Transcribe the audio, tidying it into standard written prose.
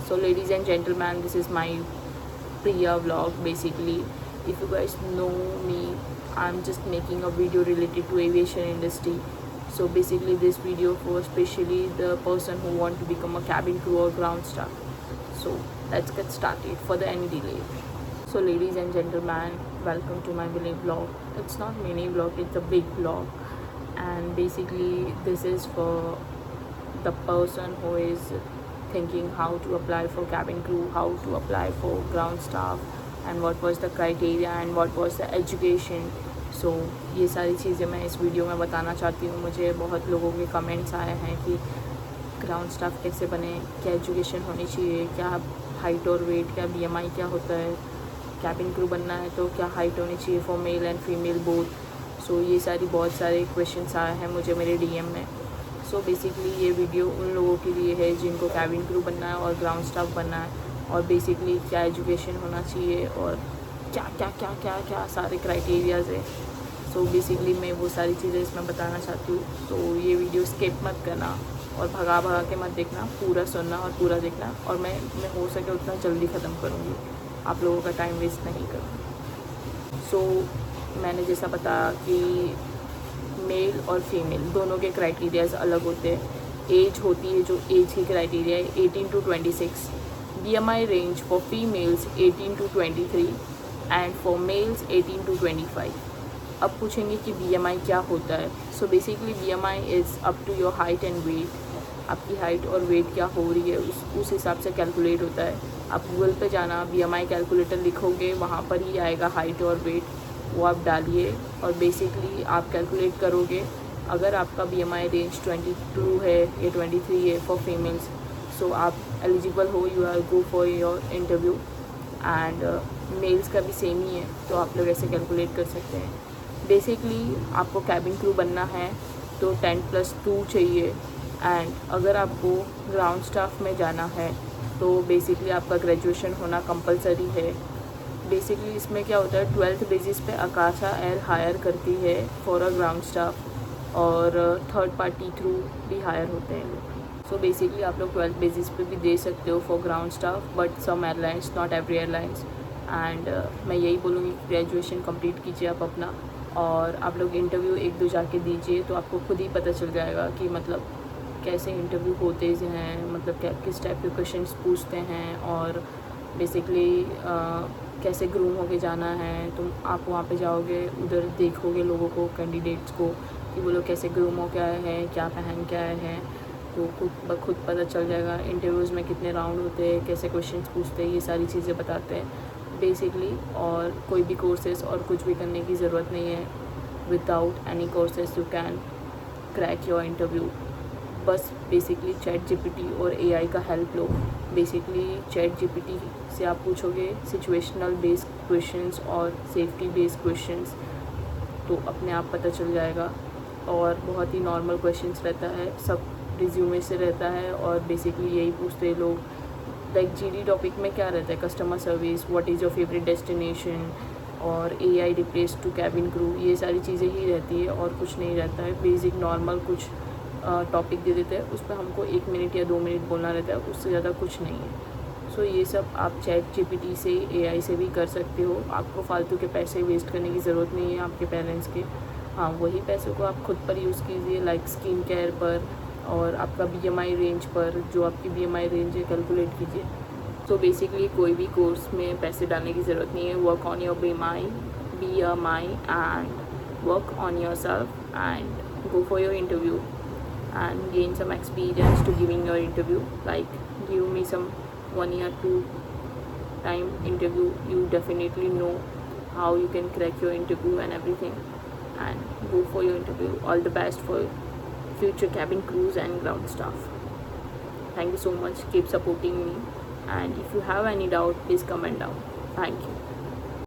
So ladies and gentlemen, this is my Priya vlog. Basically, if you guys know me, I'm just making a video related to aviation industry. So basically this video for especially the person who want to become a cabin crew or ground staff. So let's get started for the any delay. So ladies and gentlemen, welcome to my mini vlog. It's not mini vlog, it's a big vlog. And basically this is for the person who is thinking how to apply for cabin crew, how to apply for ground staff, and what was the criteria and what was the education. So ये सारी चीज़ें मैं इस video में बताना चाहती हूँ. मुझे बहुत लोगों के कमेंट्स आए हैं कि ग्राउंड स्टाफ कैसे बने, क्या एजुकेशन होनी चाहिए, क्या हाइट और वेट, क्या BMI क्या होता है, कैबिन क्रू बनना है तो क्या हाइट होनी चाहिए for male and female both. So ये बहुत सारे क्वेश्चंस आए हैं मुझे मेरे DM में. सो बेसिकली ये वीडियो उन लोगों के लिए है जिनको कैबिन क्रू बनना है और ग्राउंड स्टाफ बनना है, और बेसिकली क्या एजुकेशन होना चाहिए और क्या क्या क्या क्या क्या सारे क्राइटेरियाज़ है. सो बेसिकली मैं वो सारी चीज़ें इसमें बताना चाहती हूँ. तो ये वीडियो स्किप मत करना और भगा के मत देखना, पूरा सुनना और पूरा देखना, और मैं हो सके उतना जल्दी ख़त्म करूँगी, आप लोगों का टाइम वेस्ट नहीं करूँगी. सो मैंने जैसा बताया कि मेल और फीमेल दोनों के क्राइटेरियाज अलग होते हैं. एज होती है जो एज की क्राइटेरिया है 18 to 26. BMI range for females 18 to 23 and for mails 18 to 25. अब पूछेंगे कि BMI क्या होता है. So basically BMI is up to your height and weight. आपकी हाइट और वेट क्या हो रही है उस हिसाब से कैलकुलेट होता है. आप गूगल पे जाना, BMI कैलकुलेटर लिखोगे, वहाँ पर ही आएगा हाइट और वेट, वो आप डालिए और बेसिकली आप कैलकुलेट करोगे. अगर आपका BMI रेंज 22 है या 23 है फॉर फीमेल्स, सो आप एलिजिबल हो, you are go for your interview. And males का भी सेम ही है, तो आप लोग ऐसे कैलकुलेट कर सकते हैं. बेसिकली आपको कैबिन क्रू बनना है तो 10+2 चाहिए. एंड अगर आपको ग्राउंड स्टाफ में जाना है तो बेसिकली आपका ग्रेजुएशन होना कंपलसरी है. बेसिकली इसमें क्या होता है, 12th बेसिस पे आकाशा एयर हायर करती है फॉर अ ग्राउंड स्टाफ, और थर्ड पार्टी थ्रू भी हायर होते हैं लोग. सो बेसिकली आप लोग 12th बेसिस पे भी दे सकते हो for ground staff, but some airlines, not every airlines. And मैं यही बोलूँगी ग्रेजुएशन कंप्लीट कीजिए आप अपना, और आप लोग इंटरव्यू 1-2 जाके दीजिए तो आपको खुद ही पता चल जाएगा कि मतलब कैसे इंटरव्यू होते हैं, मतलब क्या किस टाइप के क्वेश्चंस पूछते हैं, और बेसिकली कैसे ग्रूम होके जाना है. तुम आप वहाँ पे जाओगे, उधर देखोगे लोगों को, कैंडिडेट्स को, कि वो लोग कैसे ग्रूम हो के आए हैं, क्या पहन के आए हैं, तो खुद पता चल जाएगा. इंटरव्यूज़ में कितने राउंड होते हैं, कैसे क्वेश्चंस पूछते हैं, ये सारी चीज़ें बताते हैं बेसिकली. और कोई भी कोर्सेज और कुछ भी करने की ज़रूरत नहीं है. Without any courses you can crack your interview. बस बेसिकली ChatGPT और AI का हेल्प लो. बेसिकली ChatGPT से आप पूछोगे सिचुएशनल बेस्ड क्वेश्चंस और सेफ्टी बेस्ड क्वेश्चंस, तो अपने आप पता चल जाएगा. और बहुत ही नॉर्मल क्वेश्चंस रहता है, सब रिज्यूमे से रहता है, और बेसिकली यही पूछते हैं लोग. लाइक GD टॉपिक में क्या रहता है, customer service, what is your favourite destination, और AI replace to cabin crew, ये सारी चीज़ें ही रहती है और कुछ नहीं रहता है. बेसिक नॉर्मल कुछ टॉपिक दे देते हैं, उस पर हमको 1 मिनट या 2 मिनट बोलना रहता है, उससे ज़्यादा कुछ नहीं है. सो ये सब आप ChatGPT से, AI से भी कर सकते हो. आपको फालतू के पैसे वेस्ट करने की ज़रूरत नहीं है आपके पेरेंट्स के. हाँ, वही पैसों को आप खुद पर यूज़ कीजिए, लाइक स्किन केयर पर और आपका BMI रेंज पर. जो आपकी BMI रेंज है कैलकुलेट कीजिए. सो बेसिकली कोई भी कोर्स में पैसे डालने की ज़रूरत नहीं है. Work on your BMI and work on your self and go for your interview and gain some experience to giving your interview. Like give me some 1 year 2 time interview, you definitely know how you can crack your interview and everything, and go for your interview. All the best for future cabin crews and ground staff. Thank you so much, keep supporting me, and if you have any doubt please comment down. Thank you.